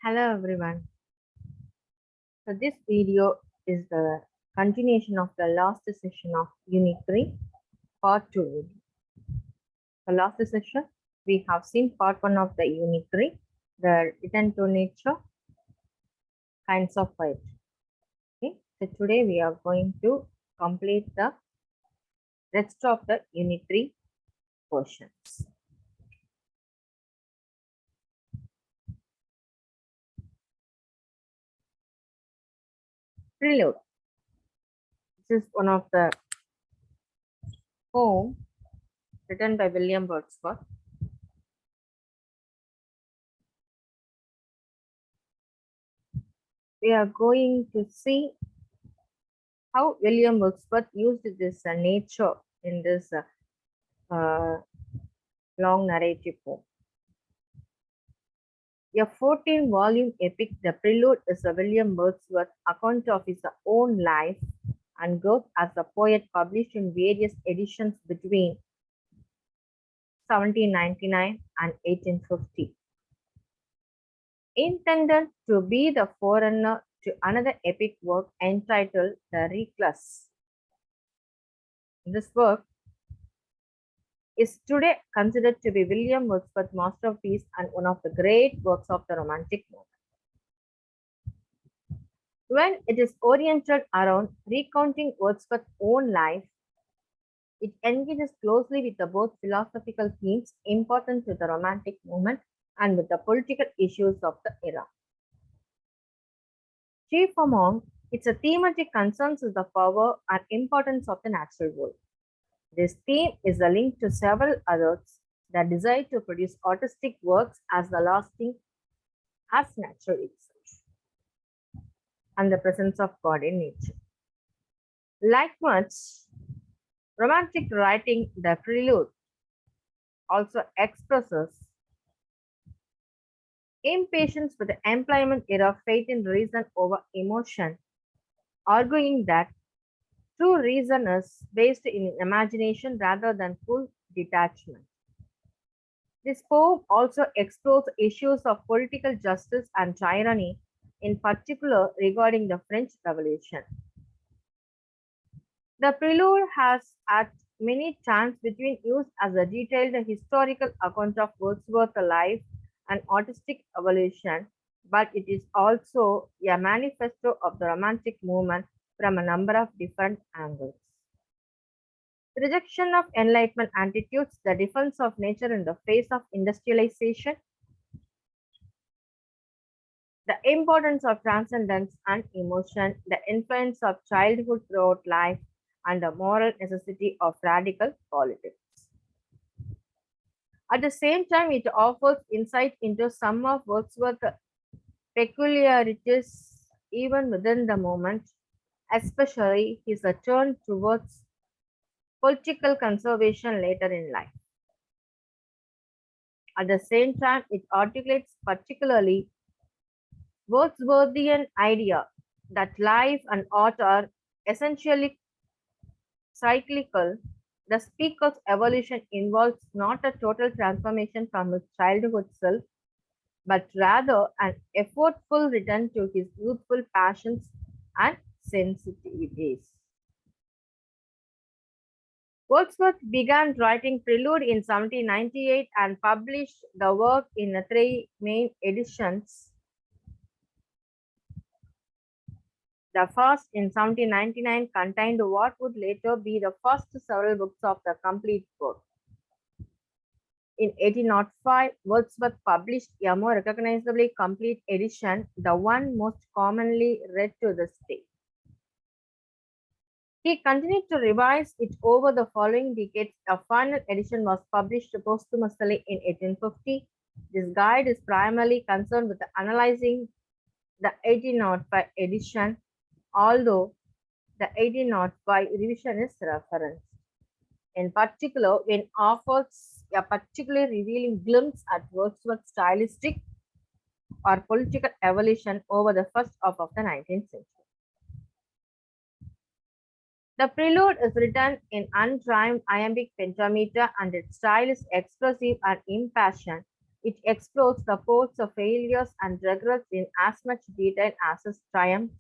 Hello everyone. So this video is the continuation of the last session of Unit 3, Part 2 video. The last session we have seen Part 1 of the Unit 3, the return to nature, kinds of poetry. Okay. So today we are going to complete the rest of the Unit 3 portions. Prelude. This is one of the poems written by William Wordsworth. We are going to see how William Wordsworth used this nature in this long narrative poem. A 14-volume epic, The Prelude, is a William Wordsworth account of his own life and growth as a poet, published in various editions between 1799 and 1850. Intended to be the forerunner to another epic work entitled The Recluse. This work is today considered to be William Wordsworth's masterpiece and one of the great works of the Romantic movement. When it is oriented around recounting Wordsworth's own life, it engages closely with the both philosophical themes important to the Romantic movement and with the political issues of the era. Chief among its thematic concerns is the power and importance of the natural world. This theme is a link to several others that desire to produce artistic works as the lasting as nature itself and the presence of God in nature. Like much Romantic writing, the Prelude also expresses impatience with the employment era, faith in reason over emotion, arguing that true reason is based in imagination rather than full detachment. This poem also explores issues of political justice and tyranny, in particular regarding the French Revolution. The Prelude has at many times been used as a detailed historical account of Wordsworth's life and artistic evolution, but it is also a manifesto of the Romantic movement from a number of different angles. The rejection of Enlightenment attitudes, the defense of nature in the face of industrialization, the importance of transcendence and emotion, the influence of childhood throughout life, and the moral necessity of radical politics. At the same time, it offers insight into some of Wordsworth's peculiarities even within the moment, especially his turn towards political conservation later in life. At the same time, it articulates particularly Wordsworthian idea that life and art are essentially cyclical. The speaker's evolution involves not a total transformation from his childhood self, but rather an effortful return to his youthful passions and sensitivities. Wordsworth began writing Prelude in 1798 and published the work in 3 main editions. The first in 1799 contained what would later be the first several books of the complete work. In 1805, Wordsworth published a more recognizably complete edition, the one most commonly read to this day. He continued to revise it over the following decades. A final edition was published posthumously in 1850. This guide is primarily concerned with analyzing the 1805 edition, although the 1805 revision is referenced. In particular, when offers a particularly revealing glimpse at Wordsworth's stylistic or political evolution over the first half of the 19th century. The Prelude is written in unrhymed iambic pentameter and its style is expressive and impassioned, It explores the poets of failures and regrets in as much detail as his triumphs,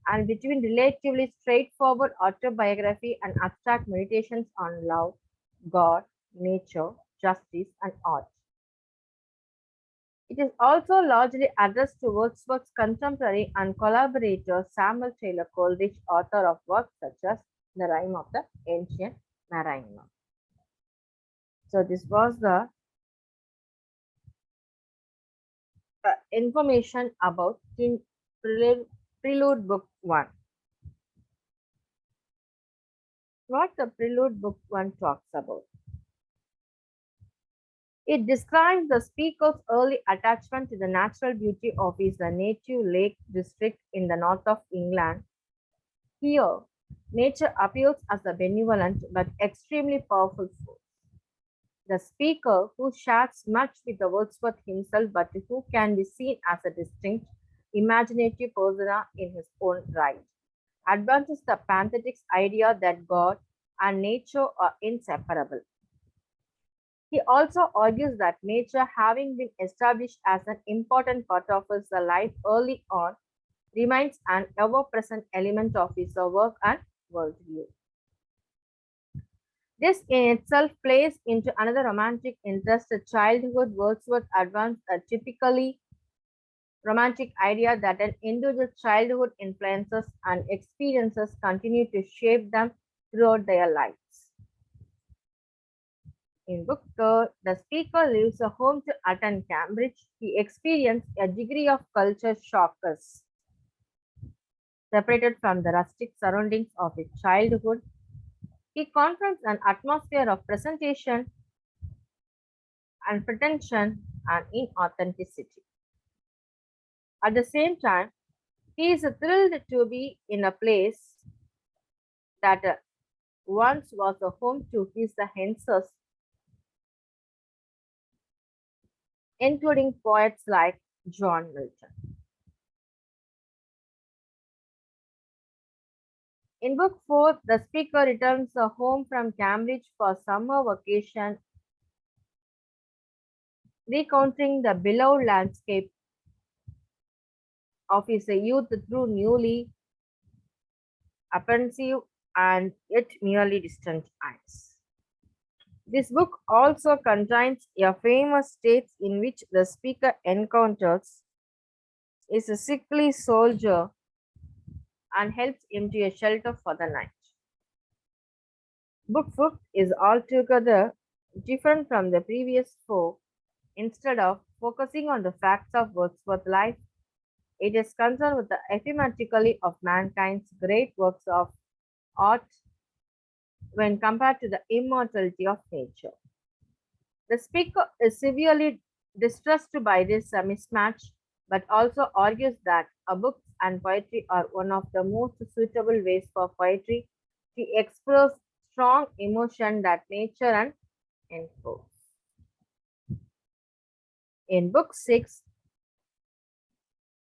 and between relatively straightforward autobiography and abstract meditations on love, God, nature, justice, and art. It is also largely addressed to Wordsworth's contemporary and collaborator Samuel Taylor Coleridge, author of works such as The Rime of the Ancient Mariner. So this was the information about Prelude Book 1. What the Prelude Book 1 talks about. It describes the speaker's early attachment to the natural beauty of his native Lake District in the north of England. Here, nature appeals as a benevolent but extremely powerful force. The speaker, who shares much with the Wordsworth himself but who can be seen as a distinct, imaginative persona in his own right, advances the pathetic idea that God and nature are inseparable. He also argues that nature, having been established as an important part of his life early on, remains an ever-present element of his work and worldview. This in itself plays into another romantic interest, childhood. Wordsworth advanced a typically romantic idea that an individual's childhood influences and experiences continue to shape them throughout their lives. In Book 3, the speaker leaves a home to attend Cambridge. He experienced a degree of culture shock, separated from the rustic surroundings of his childhood. He confronts an atmosphere of presentation and pretension and inauthenticity. At the same time, he is thrilled to be in a place that once was a home to his ancestors, including poets like John Milton. In Book 4, the speaker returns home from Cambridge for summer vacation, recounting the beloved landscape of his youth through newly apprehensive and yet merely distant eyes. This book also contains a famous state in which the speaker encounters a sickly soldier and helps him to a shelter for the night. Book 5 is altogether different from the previous 4. Instead of focusing on the facts of Wordsworth's life, it is concerned with the ephemerality of mankind's great works of art when compared to the immortality of nature. The speaker is severely distressed by this mismatch, but also argues that books and poetry are one of the most suitable ways for poetry to express strong emotion that nature and enforce. In Book 6,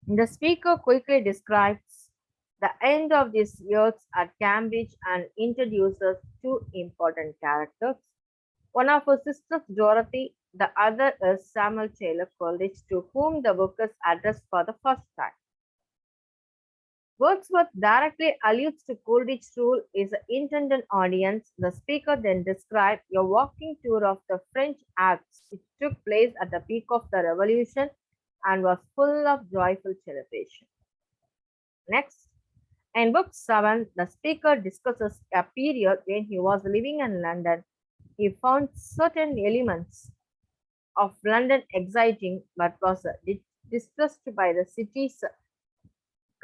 the speaker quickly describes the end of these years at Cambridge and introduces two important characters. One of her sisters, Dorothy, the other is Samuel Taylor Coleridge, to whom the book is addressed for the first time. Wordsworth directly alludes to Coleridge's role as an intended audience. The speaker then describes a walking tour of the French Alps, which took place at the peak of the Revolution and was full of joyful celebration. Next, in Book 7, the speaker discusses a period when he was living in London. He found certain elements of London exciting but was distressed by the city's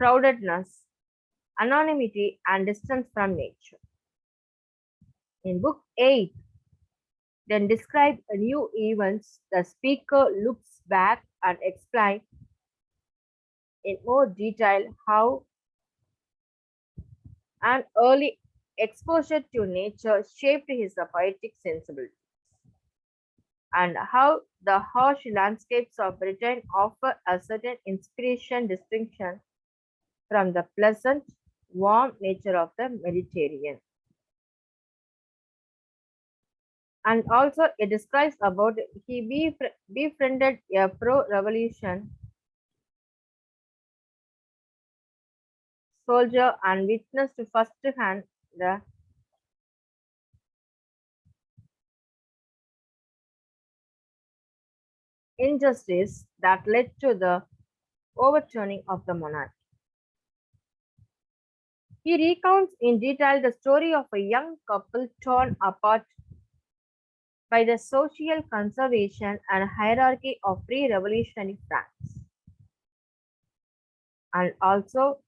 crowdedness, anonymity, and distance from nature. In Book 8, then describe new events. The speaker looks back and explains in more detail how an early exposure to nature shaped his poetic sensibilities, and how the harsh landscapes of Britain offer a certain inspiration distinction from the pleasant, warm nature of the Mediterranean. And also it describes about he befriended a pro-revolution soldier and witnessed firsthand the injustice that led to the overturning of the monarchy. He recounts in detail the story of a young couple torn apart by the social conservation and hierarchy of pre-revolutionary France. And also,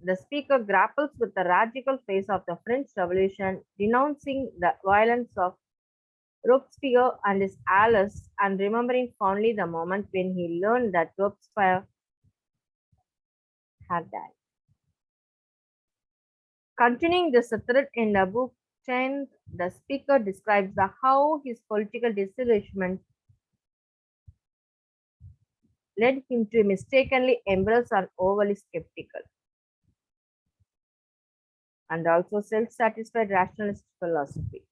the speaker grapples with the radical phase of the French Revolution, denouncing the violence of Robespierre and his allies and remembering fondly the moment when he learned that Robespierre had died. Continuing this thread in the book 10, the speaker describes how his political disillusionment led him to mistakenly embrace an overly skeptical and also self-satisfied rationalist philosophy.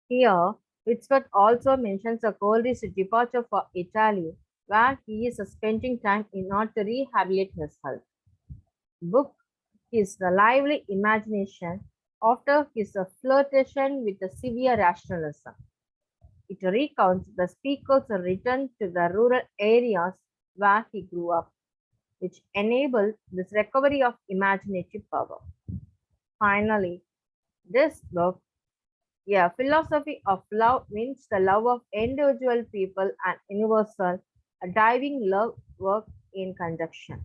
Here, Whitworth also mentions a Coleridge's departure for Italy, where he is spending time in order to rehabilitate his health. Book his lively imagination after his flirtation with the severe rationalism. It recounts the speaker's return to the rural areas where he grew up, which enabled this recovery of imaginative power. Finally, this book, a philosophy of love, means the love of individual people and universal, a diving love work in conjunction.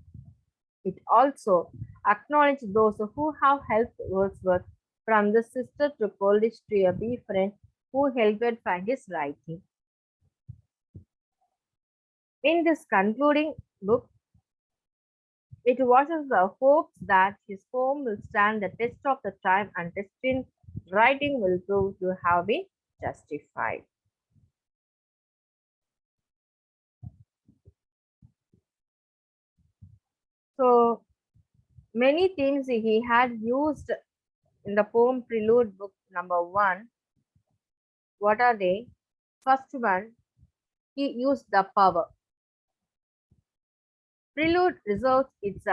It also acknowledged those who have helped Wordsworth, from the sister to Coleridge to a befriend who helped find his writing. In this concluding book, it voices the hopes that his poem will stand the test of the time and destined writing will prove to have been justified. So, many themes he had used in the poem Prelude book number 1. What are they? First one, he used the power. Prelude reserves its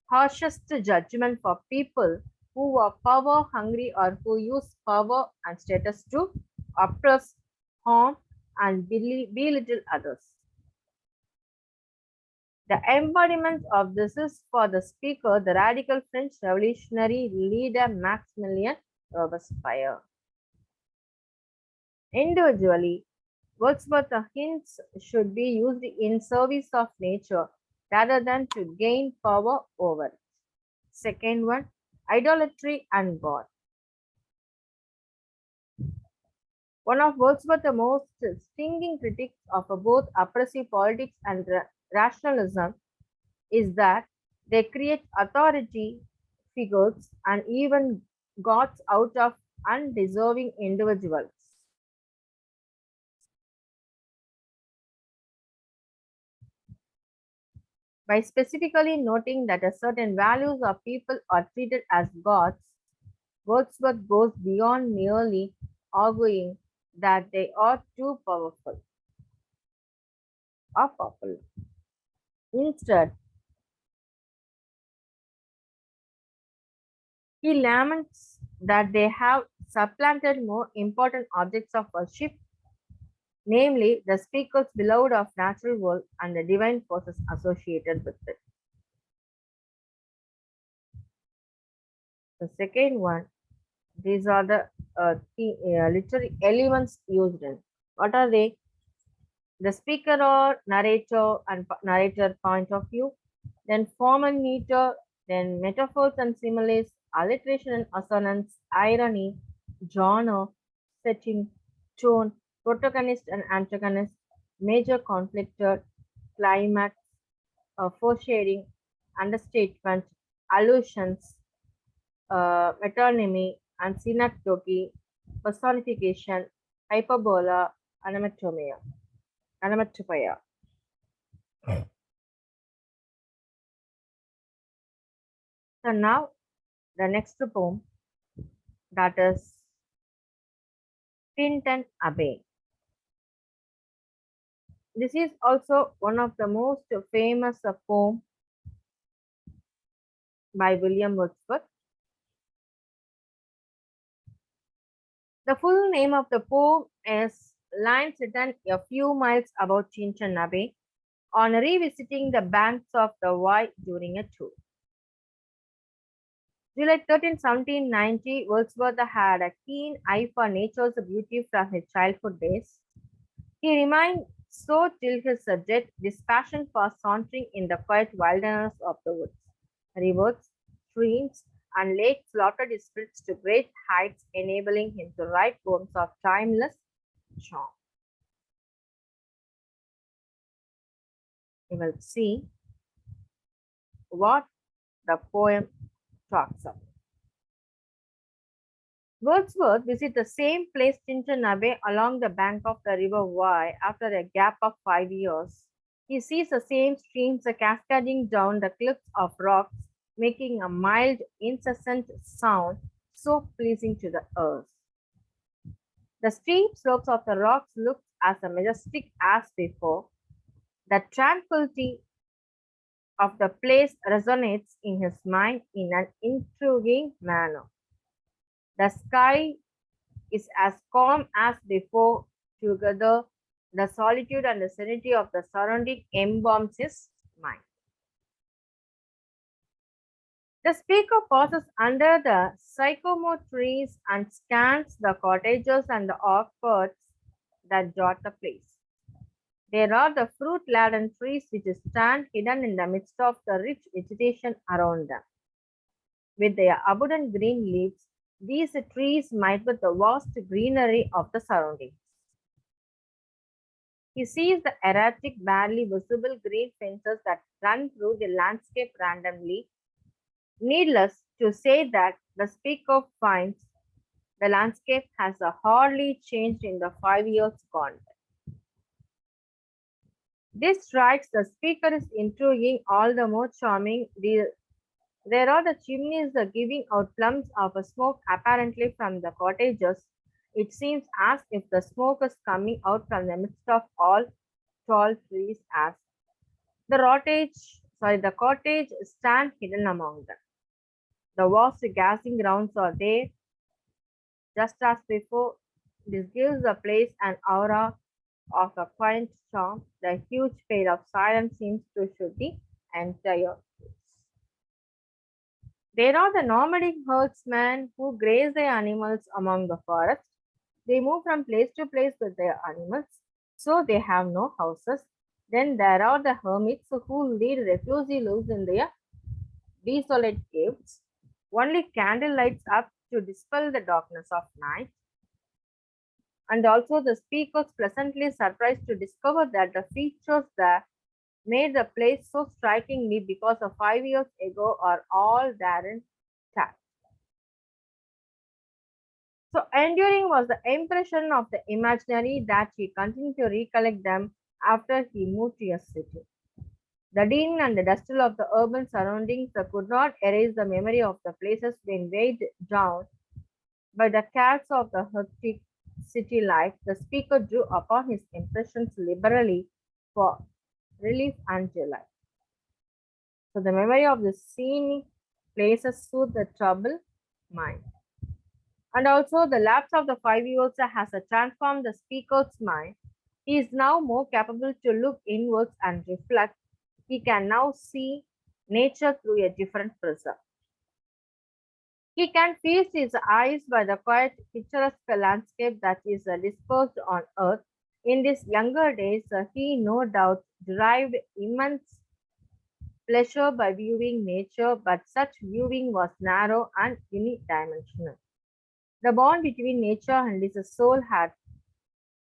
harshest judgment for people who are power hungry or who use power and status to oppress, harm, and belittle others. The embodiment of this is for the speaker, the radical French revolutionary leader Maximilien Robespierre. Individually, Wordsworth's hints should be used in service of nature rather than to gain power over it. Second one, idolatry and God. One of Wordsworth's most stinging critiques of both oppressive politics and rationalism is that they create authority figures and even gods out of undeserving individuals. By specifically noting that a certain values of people are treated as gods, Wordsworth goes beyond merely arguing that they are too powerful or popular. Instead, he laments that they have supplanted more important objects of worship, namely the speaker's beloved of natural world and the divine forces associated with it. The second one, these are the literary elements used in. What are they? The speaker or narrator and narrator point of view, then form and meter, then metaphors and similes, alliteration and assonance, irony, genre, setting, tone, protagonist and antagonist, major conflictor, climax, foreshadowing, understatement, allusions, metonymy and synecdoche, personification, hyperbola, onomatopoeia. So now the next poem, that is Tintern Abbey. This is also one of the most famous poems by William Wordsworth. The full name of the poem is Lines Written a Few Miles Above Tintern Abbey on revisiting the banks of the Wye during a tour. July 13, 1790, Wordsworth had a keen eye for nature's beauty from his childhood days. He remained so till his death, this passion for sauntering in the quiet wilderness of the woods, rivers, streams, and lakes slaughtered his spirits to great heights, enabling him to write poems of timeless charm. We will see what the poem talks about. Wordsworth visits the same place, Tintern Abbey, along the bank of the River Wye after a gap of 5 years. He sees the same streams cascading down the cliffs of rocks, making a mild, incessant sound so pleasing to the ears. The steep slopes of the rocks look as majestic as before. The tranquility of the place resonates in his mind in an intriguing manner. The sky is as calm as before. Together, the solitude and the serenity of the surrounding embalms his mind. The speaker pauses under the sycamore trees and scans the cottages and the orchards that dot the place. There are the fruit-laden trees which stand hidden in the midst of the rich vegetation around them. With their abundant green leaves, these trees might with the vast greenery of the surroundings. He sees the erratic, barely visible green fences that run through the landscape randomly. Needless to say that the speaker finds the landscape has hardly changed in the 5 years gone. This strikes the speaker is intriguing, all the more charming. There are the chimneys giving out plumes of smoke apparently from the cottages. It seems as if the smoke is coming out from the midst of all tall trees as the cottage stand hidden among them. The vast gazing grounds are there, just as before. This gives the place an aura of a quiet charm. The huge veil of silence seems to shoot the entire place. There are the nomadic herdsmen who graze their animals among the forest. They move from place to place with their animals, so they have no houses. Then there are the hermits who lead reclusive lives in their desolate caves. Only candle lights up to dispel the darkness of night. And also the speakers pleasantly surprised to discover that the features that made the place so strikingly because of 5 years ago are all there intact. So enduring was the impression of the imaginary that he continued to recollect them after he moved to a city. The din and the dustle of the urban surroundings could not erase the memory of the places being weighed down by the cares of the hectic city life. The speaker drew upon his impressions liberally for relief and delight. So the memory of the scenic places soothed the troubled mind. And also the lapse of the 5 years has transformed the speaker's mind. He is now more capable to look inwards and reflect. He can now see nature through a different prism. He can feast his eyes by the quiet, picturesque landscape that is disposed on earth. In these younger days, he no doubt derived immense pleasure by viewing nature, but such viewing was narrow and unidimensional. The bond between nature and his soul had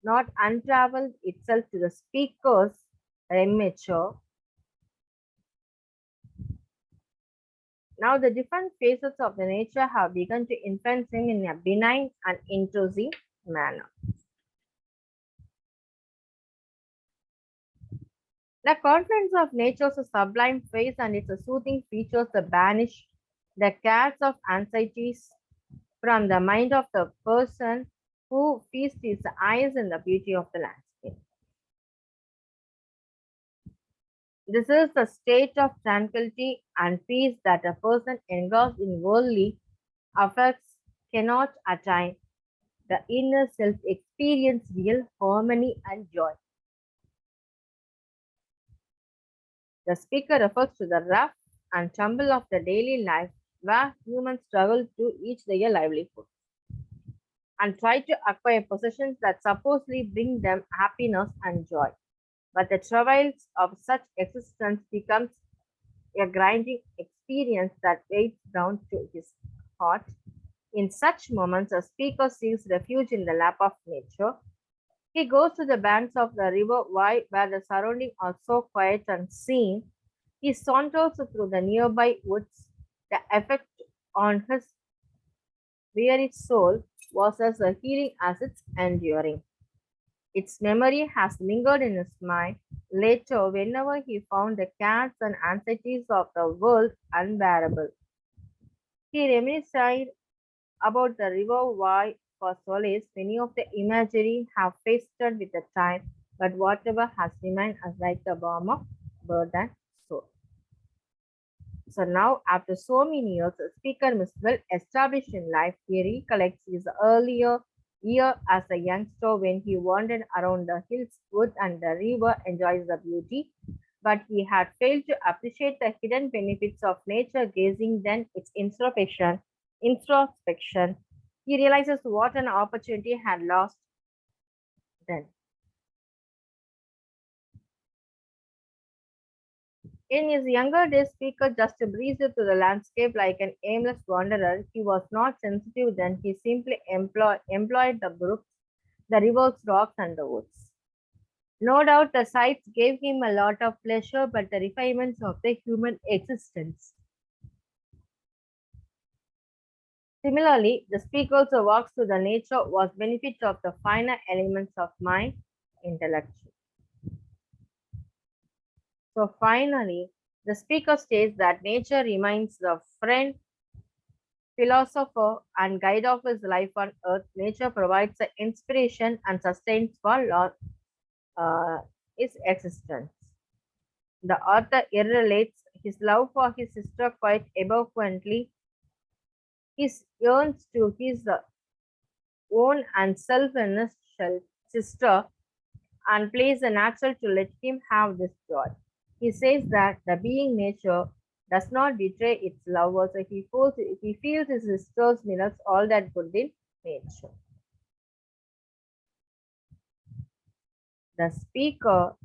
not unraveled itself to the speaker's immature. Now the different phases of the nature have begun to influence him in a benign and intrusive manner. The confluence of nature's sublime face and its soothing features banish the cares of anxieties from the mind of the person who feasts his eyes in the beauty of the landscape. This is the state of tranquility and peace that a person engrossed in worldly affects cannot attain. The inner self experiences real harmony and joy. The speaker refers to the rough and tumble of the daily life where humans struggle to each their livelihood and try to acquire possessions that supposedly bring them happiness and joy. But the travails of such existence becomes a grinding experience that weighs down to his heart. In such moments, a speaker seeks refuge in the lap of nature. He goes to the banks of the river Wye, where the surroundings are so quiet and serene. He saunters through the nearby woods. The effect on his weary soul was as healing as it's enduring. Its memory has lingered in his mind. Later, whenever he found the cares and anxieties of the world unbearable, he reminisced about the river Wye for solace. Many of the imagery have faded with the time, but whatever has remained as like the warmth of birth and soul. So now, after so many years, the speaker is well established in life. He recollects his earlier year as a youngster when he wandered around the hills, wood, and the river, enjoys the beauty. But he had failed to appreciate the hidden benefits of nature, gazing then its introspection. He realizes what an opportunity had lost then. In his younger days, Speaker just breezed through the landscape like an aimless wanderer. He was not sensitive then. He simply employed the brooks, the rivers, rocks, and the woods. No doubt the sights gave him a lot of pleasure, but the refinements of the human existence. Similarly, the speaker also walks through the nature was benefit of the finer elements of mind, intellect. So finally, the speaker states that nature remains the friend, philosopher, and guide of his life on earth. Nature provides the inspiration and sustains for his existence. The author relates his love for his sister quite eloquently. He yearns to his own and self-earnest sister and plays a natural to let him have this joy. He says that the being nature does not betray its lovers. He feels his sister's mirrors all that good in nature. The speaker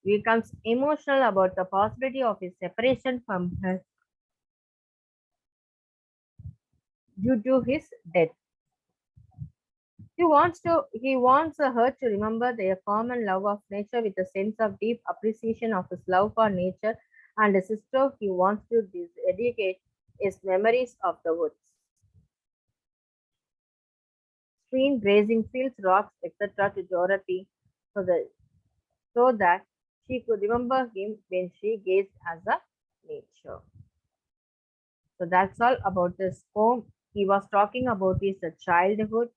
becomes emotional about the possibility of his separation from her due to his death. He wants her to remember their common love of nature with a sense of deep appreciation of his love for nature, and his sister he wants to educate his memories of the woods, stream, grazing fields, rocks, etc. to Dorothy, so that she could remember him when she gazed at the nature. So that's all about this poem. He was talking about his childhood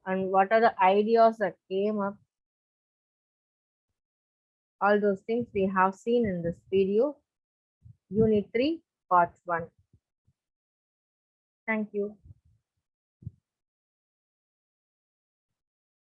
and what are the ideas that came up. All those things we have seen in this video, Unit 3, Part 1. Thank you.